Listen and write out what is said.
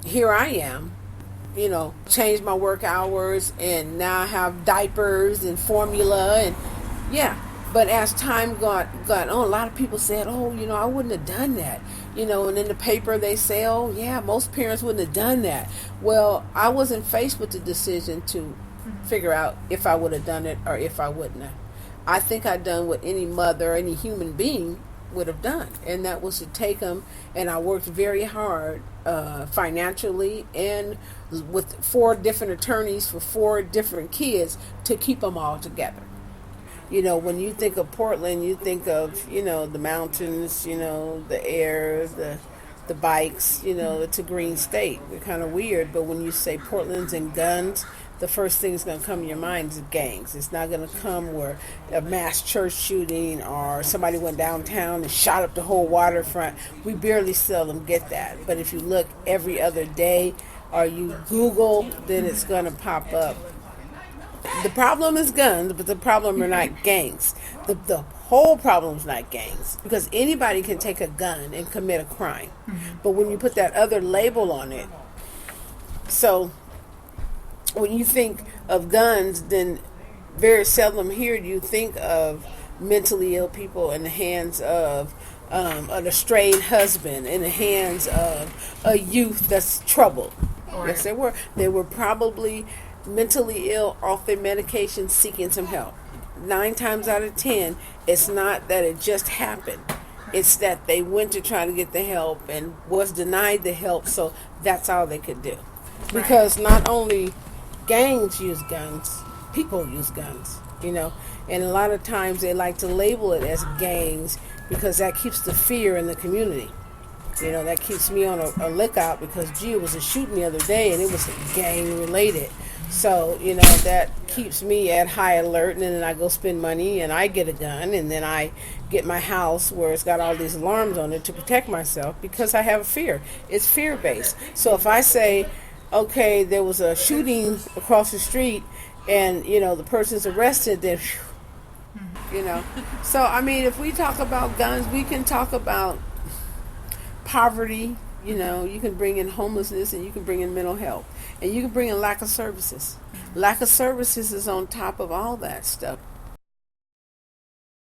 here I am, changed my work hours, and now I have diapers and formula, and yeah. But as time got on, a lot of people said, "Oh, I wouldn't have done that." And in the paper they say, "Oh, yeah, most parents wouldn't have done that." Well, I wasn't faced with the decision to figure out if I would have done it or if I wouldn't have. I think I'd done what any mother, any human being would have done, and that was to take them. And I worked very hard financially and with 4 different attorneys for 4 different kids to keep them all together. When you think of Portland, you think of, the mountains, the air, the bikes, it's a green state. We're kind of weird, but when you say Portland's and guns, the first thing that's going to come in your mind is gangs. It's not going to come where a mass church shooting or somebody went downtown and shot up the whole waterfront. We barely seldom get that. But if you look every other day or you Google, then it's going to pop up. The problem is guns, but the problem are not gangs. The whole problem is not gangs, because anybody can take a gun and commit a crime. But when you put that other label on it, so when you think of guns, then very seldom here do you think of mentally ill people in the hands of an estranged husband, in the hands of a youth that's troubled. Right. Yes, they were. They were probably mentally ill, off their medication, seeking some help. 9 times out of 10, it's not that it just happened. It's that they went to try to get the help and was denied the help, so that's all they could do. Because not only gangs use guns, people use guns, and a lot of times they like to label it as gangs because that keeps the fear in the community. That keeps me on a lookout, because it was a shooting the other day and it was gang related. So, that keeps me at high alert, and then I go spend money and I get a gun, and then I get my house where it's got all these alarms on it to protect myself, because I have a fear. It's fear-based. So if I say, okay, there was a shooting across the street and, the person's arrested, then, So, if we talk about guns, we can talk about poverty. You can bring in homelessness, and you can bring in mental health, and you can bring in lack of services. Lack of services is on top of all that stuff.